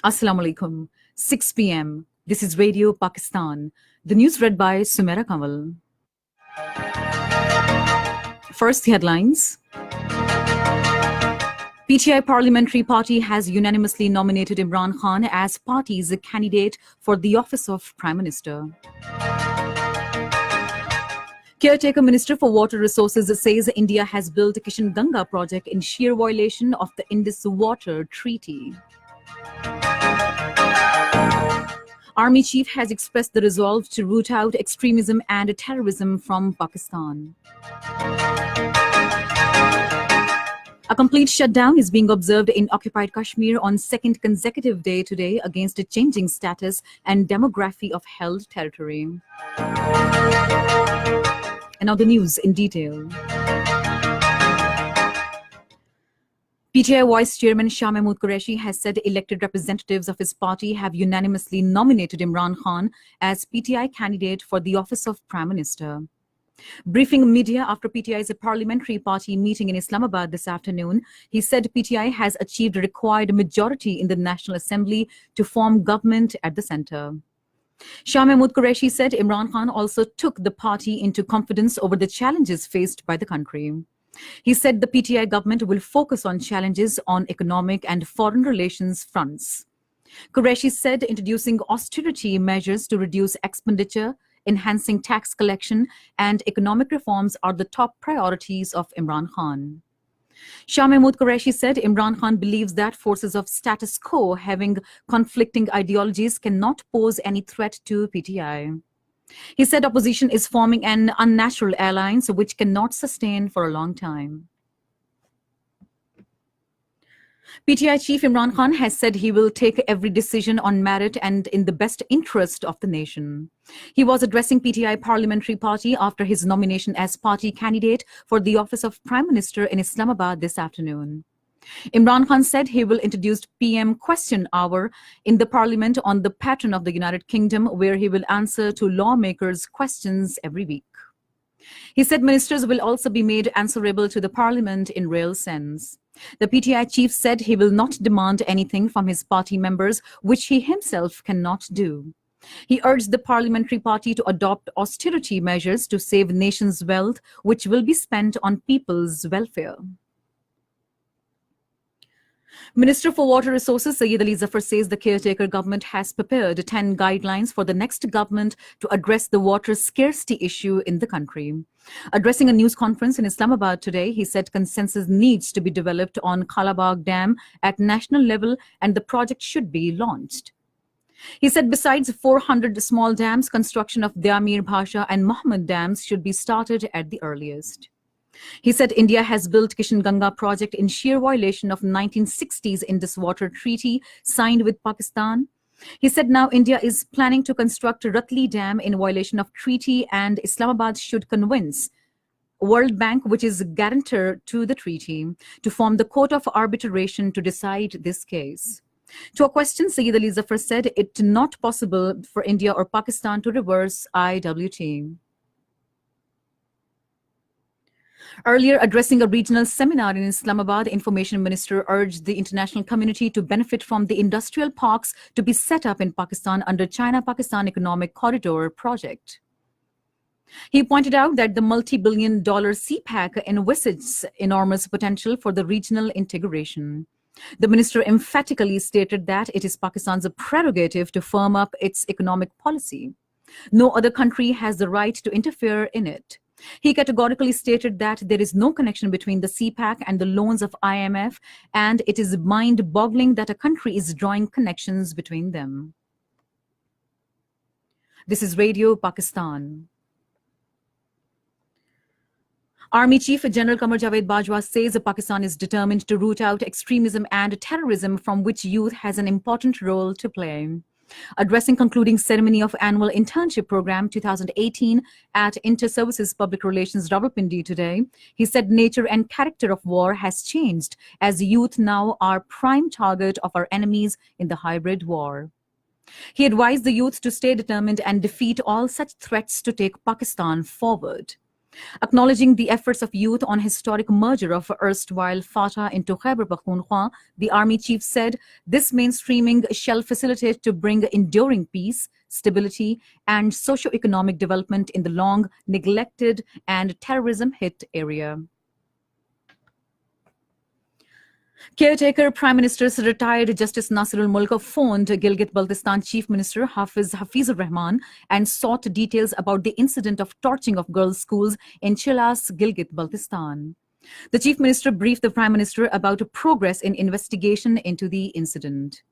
Assalamu alaikum. 6 p.m. This is Radio Pakistan. The news read by Sumera Kamal. First, the headlines. PTI Parliamentary Party has unanimously nominated Imran Khan as party's candidate for the office of Prime Minister. Caretaker Minister for Water Resources says India has built a Kishan Ganga project in sheer violation of the Indus Water Treaty. Army Chief has expressed the resolve to root out extremism and terrorism from Pakistan. A complete shutdown is being observed in occupied Kashmir on second consecutive day today against a changing status and demography of held territory. And now the news in detail. PTI Vice Chairman Shah Mahmood Qureshi has said elected representatives of his party have unanimously nominated Imran Khan as PTI candidate for the office of Prime Minister. Briefing media after PTI's parliamentary party meeting in Islamabad this afternoon, he said PTI has achieved a required majority in the National Assembly to form government at the centre. Shah Mahmood Qureshi said Imran Khan also took the party into confidence over the challenges faced by the country. He said the PTI government will focus on challenges on economic and foreign relations fronts. Qureshi said introducing austerity measures to reduce expenditure, enhancing tax collection, and economic reforms are the top priorities of Imran Khan. Shah Mahmood Qureshi said Imran Khan believes that forces of status quo having conflicting ideologies cannot pose any threat to PTI. He said opposition is forming an unnatural alliance which cannot sustain for a long time. PTI Chief Imran Khan has said he will take every decision on merit and in the best interest of the nation. He was addressing PTI Parliamentary Party after his nomination as party candidate for the office of Prime Minister in Islamabad this afternoon. Imran Khan said he will introduce PM Question Hour in the Parliament on the pattern of the United Kingdom, where he will answer to lawmakers' questions every week. He said ministers will also be made answerable to the Parliament in real sense. The PTI chief said he will not demand anything from his party members which he himself cannot do. He urged the parliamentary party to adopt austerity measures to save nation's wealth, which will be spent on people's welfare. Minister for Water Resources Syed Ali Zafar says the caretaker government has prepared 10 guidelines for the next government to address the water scarcity issue in the country. Addressing a news conference in Islamabad today, he said consensus needs to be developed on Kalabagh Dam at national level and the project should be launched. He said besides 400 small dams, construction of Damir Bhasha and Muhammad dams should be started at the earliest. He said India has built Kishan Ganga project in sheer violation of 1960s Indus Water Treaty signed with Pakistan. He said now India is planning to construct Ratli Dam in violation of treaty and Islamabad should convince World Bank, which is guarantor to the treaty, to form the court of arbitration to decide this case. To a question, Syed Ali Zafar said it's not possible for India or Pakistan to reverse IWT. Earlier, addressing a regional seminar in Islamabad, Information Minister urged the international community to benefit from the industrial parks to be set up in Pakistan under China-Pakistan Economic Corridor project. He pointed out that the multi-billion-dollar CPAC envisages enormous potential for the regional integration. The minister emphatically stated that it is Pakistan's prerogative to firm up its economic policy. No other country has the right to interfere in it. He categorically stated that there is no connection between the CPAC and the loans of IMF, and it is mind-boggling that a country is drawing connections between them. This is Radio Pakistan. Army Chief General Qamar Javed Bajwa says Pakistan is determined to root out extremism and terrorism from which youth has an important role to play. Addressing concluding ceremony of annual internship program 2018 at Inter-Services Public Relations Rawalpindi today, he said nature and character of war has changed as youth now are prime target of our enemies in the hybrid war. He advised the youth to stay determined and defeat all such threats to take Pakistan forward. Acknowledging the efforts of youth on historic merger of erstwhile Fatah into Khyber Pakhtunkhwa, the army chief said this mainstreaming shall facilitate to bring enduring peace, stability, and socio-economic development in the long neglected and terrorism-hit area. Caretaker Prime Minister's retired Justice Nasirul Mulk phoned Gilgit-Baltistan Chief Minister Hafizur Rahman and sought details about the incident of torching of girls' schools in Chilas, Gilgit-Baltistan. The Chief Minister briefed the Prime Minister about progress in investigation into the incident.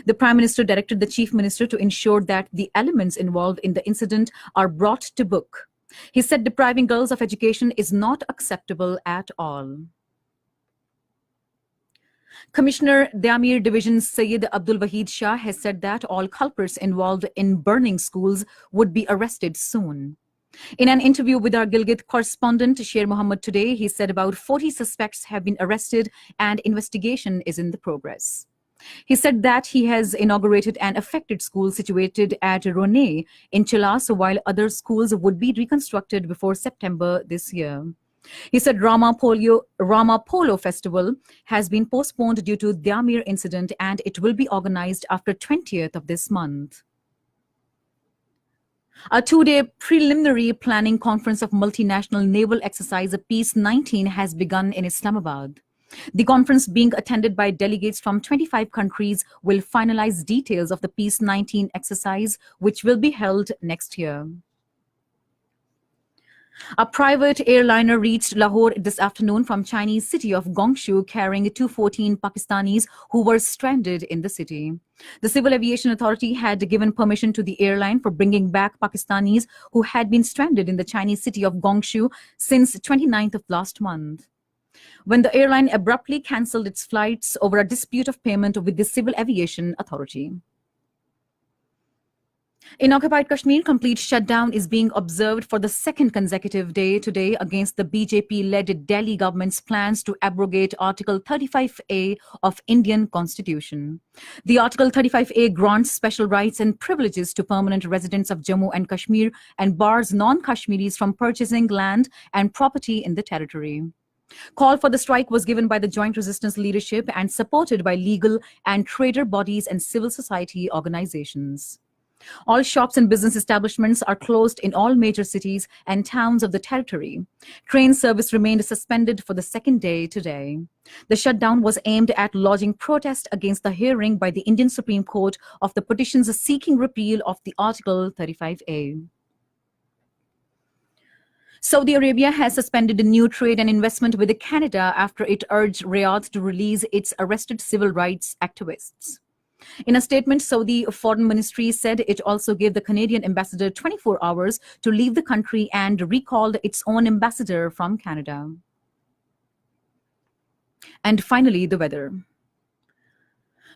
The Prime Minister directed the Chief Minister to ensure that the elements involved in the incident are brought to book. He said depriving girls of education is not acceptable at all. Commissioner Damir Division Syed Abdul Wahid Shah has said that all culprits involved in burning schools would be arrested soon. In an interview with our Gilgit correspondent Sher Mohammed today, he said about 40 suspects have been arrested and investigation is in the progress. He said that he has inaugurated an affected school situated at Rone in Chilas, while other schools would be reconstructed before September this year. He said Rama Polo Festival has been postponed due to Damir incident and it will be organized after 20th of this month. A two-day preliminary planning conference of multinational naval exercise Peace 19 has begun in Islamabad. The conference, being attended by delegates from 25 countries, will finalize details of the Peace 19 exercise, which will be held next year. A private airliner reached Lahore this afternoon from Chinese city of Gongshu carrying 214 Pakistanis who were stranded in the city. The Civil Aviation Authority had given permission to the airline for bringing back Pakistanis who had been stranded in the Chinese city of Gongshu since 29th of last month, when the airline abruptly cancelled its flights over a dispute of payment with the Civil Aviation Authority. In occupied Kashmir, complete shutdown is being observed for the second consecutive day today against the BJP-led Delhi government's plans to abrogate Article 35A of Indian Constitution. The Article 35A grants special rights and privileges to permanent residents of Jammu and Kashmir and bars non-Kashmiris from purchasing land and property in the territory. Call for the strike was given by the Joint Resistance Leadership and supported by legal and trader bodies and civil society organizations. All shops and business establishments are closed in all major cities and towns of the territory. Train service remained suspended for the second day today. The shutdown was aimed at lodging protest against the hearing by the Indian Supreme Court of the petitions seeking repeal of the Article 35A. Saudi Arabia has suspended new trade and investment with Canada after it urged Riyadh to release its arrested civil rights activists. In a statement, Saudi Foreign Ministry said it also gave the Canadian ambassador 24 hours to leave the country and recalled its own ambassador from Canada. And finally, the weather.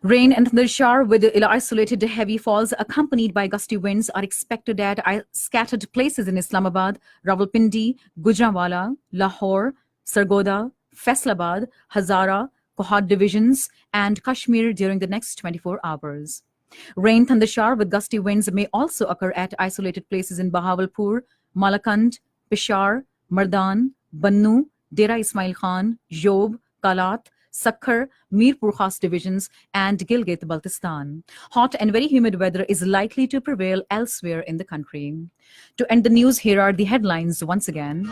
Rain and thundershower with isolated heavy falls accompanied by gusty winds are expected at scattered places in Islamabad, Rawalpindi, Gujranwala, Lahore, Sargodha, Faisalabad, Hazara, Kohad divisions, and Kashmir during the next 24 hours. Rain thundershower with gusty winds may also occur at isolated places in Bahawalpur, Malakand, Peshawar, Mardan, Bannu, Dera Ismail Khan, Job, Kalat, Sakhar, Mirpur Khas divisions, and Gilgit-Baltistan. Hot and very humid weather is likely to prevail elsewhere in the country. To end the news, here are the headlines once again.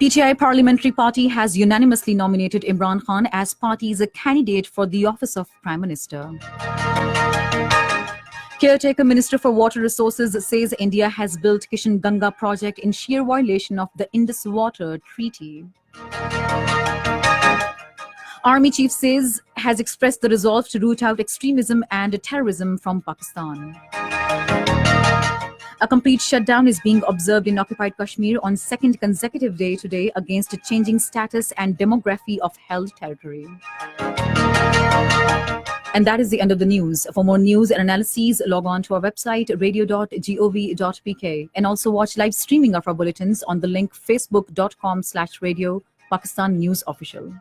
PTI Parliamentary Party has unanimously nominated Imran Khan as party's candidate for the office of Prime Minister. Caretaker Minister for Water Resources says India has built Kishan Ganga project in sheer violation of the Indus Water Treaty. Army Chief says has expressed the resolve to root out extremism and terrorism from Pakistan. A complete shutdown is being observed in occupied Kashmir on second consecutive day today against a changing status and demography of held territory. And that is the end of the news. For more news and analyses, log on to our website, radio.gov.pk, and also watch live streaming of our bulletins on the link facebook.com/radio Pakistan News Official.